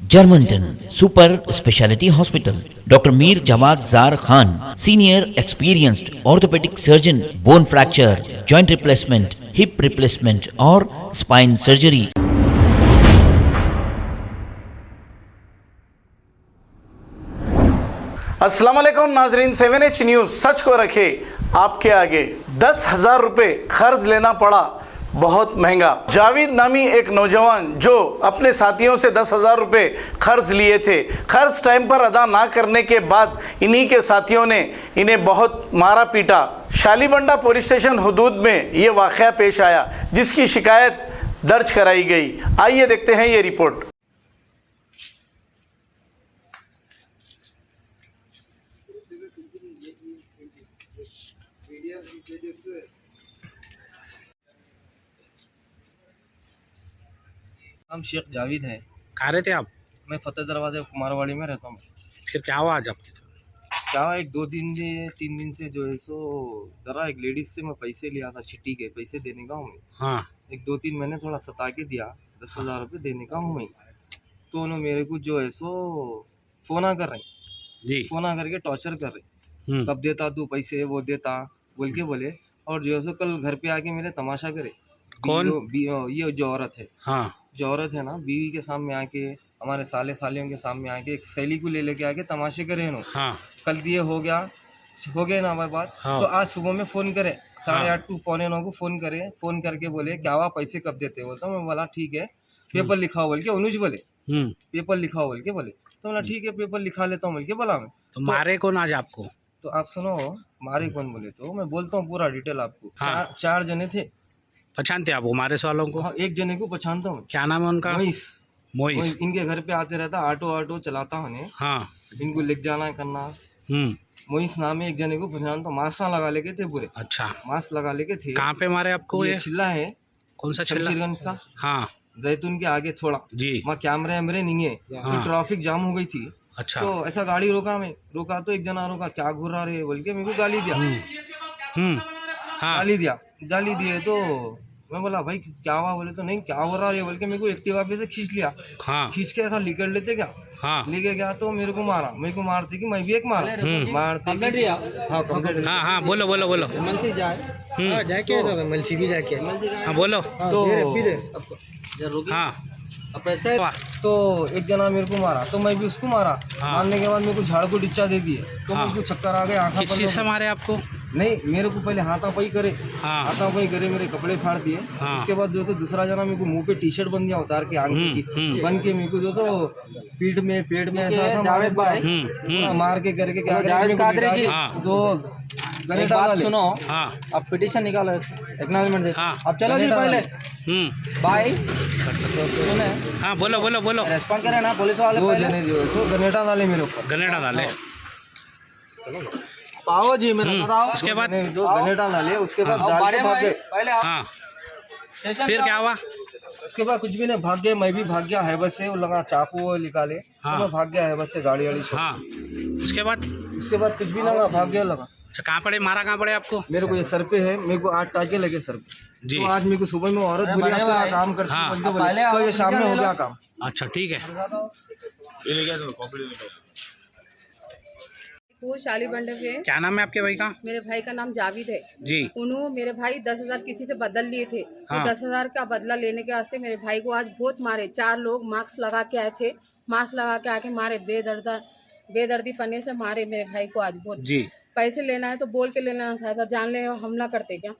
Germanton super speciality hospital, doctor Mir Jawad Jar Khan, senior experienced orthopaedic surgeon, bone fracture, joint replacement, hip replacement और spine surgery. अस्सलाम वालेकुम नाजरीन, 7H news सच को रखे आपके आगे। 10,000 रुपये कर्ज लेना पड़ा, बहुत महंगा। जावेद नामी एक नौजवान जो अपने साथियों से 10,000 रुपये कर्ज लिए थे, कर्ज टाइम पर अदा ना करने के बाद इन्हीं के साथियों ने इन्हें बहुत मारा पीटा। शालीबंडा पुलिस स्टेशन हदूद में ये वाक़या पेश आया, जिसकी शिकायत दर्ज कराई गई। आइए देखते हैं ये रिपोर्ट। नाम शेख जावेद है। कहाँ रहते आप? मैं फतेह दरवाजे कुमारवाड़ी में रहता हूँ। फिर क्या हुआ आज आपके साथ? क्या एक 3 दिन से जो है सो जरा एक लेडीज से मैं पैसे लिया था, छिट्टी के पैसे देने का हूँ मैं। हाँ, एक 2-3 महीने थोड़ा सता के दिया, 10,000 रुपये देने का हूँ मैं। तो उन्होंने मेरे को जो है सो फोना कर रहे, जी। फोना करके टॉर्चर कर रहे, कब देता तू पैसे, वो देता बोल के बोले। और जो है सो कल घर पे आके मेरे तमाशा करे। कौन? ये जो औरत है, हाँ, जो औरत है ना, बीवी के सामने आके, हमारे साले सालियों के सामने आके एक सहेली को लेके आके तमाशे करे इन्होंने। हाँ, कल दिए हो गए ना हमारे बात। हाँ। तो आज सुबह में फ़ोन करे, 8:30 को 8:45 को फ़ोन करे, फ़ोन करके बोले क्या हुआ, पैसे कब देते हो? तो मैं बोला ठीक है, पेपर लिखाओ बोल के अनुज बोले, पेपर लिखाओ बोल के बोले। तो बोला ठीक है, पेपर लिखा लेता हूँ बोल के बोला मैं। तो मारे कौन आज आपको? तो आप सुनो, मारे कौन बोले तो मैं बोलता हूँ पूरा डिटेल आपको। हाँ। चार जने थे। पहचानते आप हमारे वालों को? हाँ, एक जने को पहचानता हूँ। क्या नाम है उनका? मोइस। इनके घर पे आते रहता, ऑटो चलाता उन्हें। हाँ। इनको ले जाना करना। मोइस नाम है, एक जने को पहचानता हूँ। मास्क लगा लेके थे पूरे। अच्छा, मास्क लगा लेके थे। कहाँ पे मारे आपको? ये चिल्ला है। कौन सा चिल्ला? शमशीरगंज का। हाँ जैतून के आगे थोड़ा जी। वहाँ कैमरे वैमरे नहीं है। हाँ। तो ट्रैफिक जाम हो गई थी। अच्छा। तो ऐसा गाड़ी रोका तो एक जना रोका, क्या घुरा रहे बोल के मेरे को गाली दिया। हाँ। गाली दिए तो मैं बोला भाई क्या हुआ? बोले तो नहीं क्या हो रहा है बोल के मेरे को एक्टिवा पे से खींच लिया। हाँ। खींच के ऐसा निकल लेते क्या? हाँ। लेके गया तो मेरे को मारते कि मैं भी एक मारा। मारते हाँ हाँ, बोलो। हाँ बोलो। तो हाँ। तो एक जना मेरे को मारा तो मैं भी उसको मारा। मारने के बाद मेरे को झाड़ को डिच्चा दे दिए। तो मेरे को चक्कर आ गए, आँखा किस चीज़ से मारे आपको? नहीं, मेरे को पहले हाथापाई करे। हाँ। हाथापाई करे, मेरे कपड़े फाड़ दिए। हाँ। उसके बाद जो तो दूसरा जना मेरे को मुंह पे टी-शर्ट बन दिया उतार के, आंखें की बन के मेरे को जो तो पेट में ऐसा था मारे पूरा मार के करके क्या करे दो गनेटा वाले। सुनो, हाँ। अब पिटीशन निकालो, एक्नॉलेजमेंट दे। हाँ। अब चलो जी पहले भाई हाँ, बोलो। रेस्पॉन्ड करें ना पुलिस वाले। दो जने जो है तो गनेटा डाले मेरे ऊपर। गनेटा डाले। आओ जी मेरे साथ आओ। उसके बाद? जो गनेटा डाले उसके बाद डाल के भाग गए। पहले आप हाँ। स्टेशन फिर क्या हुआ? उसके बाद कुछ भी नहीं, भाग गया। मैं भी भाग गया है बस से, वो लगा चाकू वो निकाले। हाँ। तो मैं भाग गया है बस से, गाड़ी वाड़ी छोड़। हाँ। उसके बाद कुछ भी लगा, भाग गया लगा। अच्छा, कहाँ पड़े? मारा कहाँ पड़े आपको? मेरे को ये सर पे है, मेरे को 8 टाके लगे सर पे। जी। तो आज मेरे को सुबह में औरत बोली आप तेरा काम करती हाँ। बोल के बोले, तो ये शाम में हो गया काम। अच्छा, ठीक है। वो शालीबंडे पे। क्या नाम है आपके भाई का? मेरे भाई का नाम जावेद है जी। उन्होंने मेरे भाई 10,000 किसी से बदल लिए थे। हाँ। तो 10,000 का बदला लेने के वास्ते मेरे भाई को आज बहुत मारे। 4 लोग मास्क लगा के आए थे, मास्क लगा के आके मारे, बेदर्दी पन्ने से मारे मेरे भाई को आज बहुत। जी। पैसे लेना है तो बोल के लेना था, जान ले हमला करते क्या?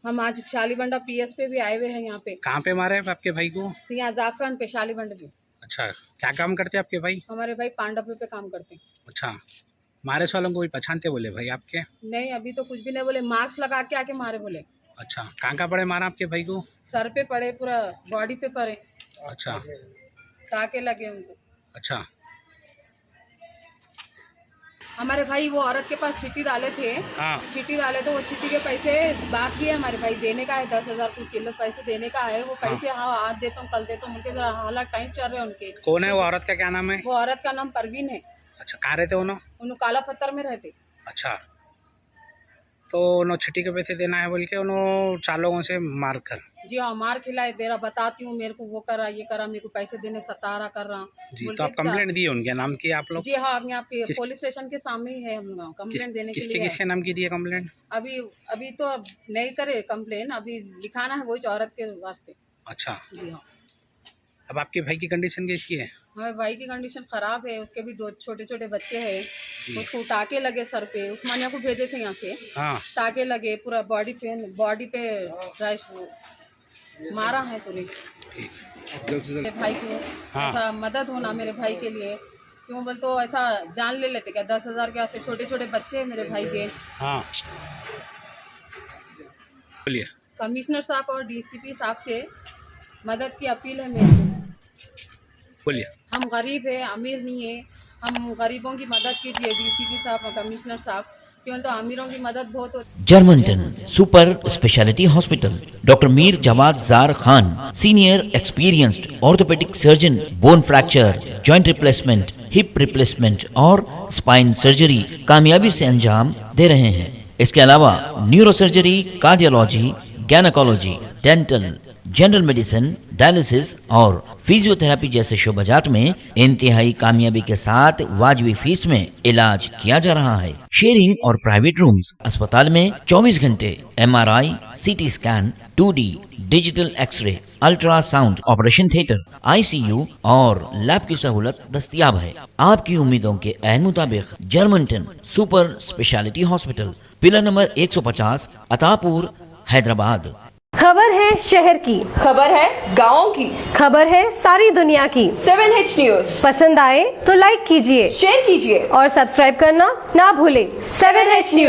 हम आज शालीबंडा PS पे भी आए हुए हैं। यहाँ पे कहाँ पे मारे आपके भाई को? यहाँ जाफरान पे, शालीबंडे पे। अच्छा, क्या काम करते हैं आपके भाई? हमारे भाई पांडव पे काम करते हैं। अच्छा, मारे वालों को भी पहचानते बोले भाई आपके? नहीं, अभी तो कुछ भी नहीं बोले, मास्क लगा के आके मारे बोले। अच्छा, कहाँ पड़े मारा आपके भाई को? सर पे पड़े, पूरा बॉडी पे पड़े, अच्छा। टाके लगे उनको। अच्छा। हमारे भाई वो औरत के पास चिट्ठी डाले थे। हाँ। चिट्ठी डाले तो वो चिट्ठी के पैसे बाकी है हमारे भाई देने का है, 10,000 कुछ चिल्लर पैसे देने का है। वो पैसे हाँ आज देता हूँ कल देता हूँ, उनके जरा हालात टाइट चल रहे हैं उनके। कौन है वो औरत का? क्या नाम है वो औरत का नाम परवीन है। अच्छा, कहाँ रहते उन्होंने? काला पत्थर में रहते। अच्छा, तो उन्होंने छुट्टी के पैसे देना है बोल के उन्होंने 4 लोगों से मार कर जी हाँ, मार खिलाए दे रहा, बताती हूँ मेरे को वो करा ये करा, मेरे को पैसे देने सता रहा कर रहा। जी बोल तो आप के कंप्लेंट दी है उनके नाम की आप लोग? जी हाँ, अब यहाँ पे पुलिस स्टेशन के सामने ही है हम लोग कंप्लेंट देने के किसके लिए। किसके नाम की दी है कंप्लेंट? अभी तो अब नहीं करे कंप्लेन, अभी लिखाना है वही औरत के वास्ते। अच्छा, जी हाँ, अब आपके भाई की कंडीशन कैसी है? हमारे भाई की कंडीशन खराब है, उसके भी 2 छोटे छोटे बच्चे हैं, उसको टाके लगे सर पे, उस्मानिया को भेजे थे यहाँ से, हाँ, टाके लगे पूरा बॉडी पे रैश मारा है पूरी। मेरे भाई को हाँ। ऐसा मदद होना मेरे भाई के लिए, क्यों बोल तो ऐसा जान ले लेते क्या? 10,000 के ऐसे छोटे छोटे बच्चे हैं मेरे भाई के। हाँ, बोलिए। कमिश्नर साहब और डीसीपी साहब से मदद की अपील है मेरी। बोलिए। हम गरीब है, अमीर नहीं है, हम गरीबों की मदद कीजिए डीसीपी साहब और कमिश्नर साहब, क्यों तो अमीरों की मदद बहुत होती। जर्मनटन super speciality hospital, doctor Mir जमात जार Khan, senior experienced orthopaedic surgeon, bone fracture, joint replacement, hip replacement और स्पाइन सर्जरी कामयाबी से अंजाम दे रहे हैं। इसके अलावा neuro surgery, cardiology, gynaecology, dental, general medicine, dialysis और फिजियोथेरेपी जैसे शोबाजात में इंतहाई कामयाबी के साथ वाजबी फीस में इलाज किया जा रहा है। शेयरिंग और प्राइवेट रूम्स, अस्पताल में 24 घंटे MRI, CT scan, 2D digital X ray, ultrasound, operation theatre, ICU और लैब की सहूलत दस्तयाब है। आपकी उम्मीदों के ऐन मुताबिक Germanton super speciality hospital, pillar number 150, Attapur, Hyderabad. खबर है शहर की, खबर है गाँव की, खबर है सारी दुनिया की। 7H न्यूज पसंद आए तो लाइक कीजिए, शेयर कीजिए और सब्सक्राइब करना ना भूलें। 7H news.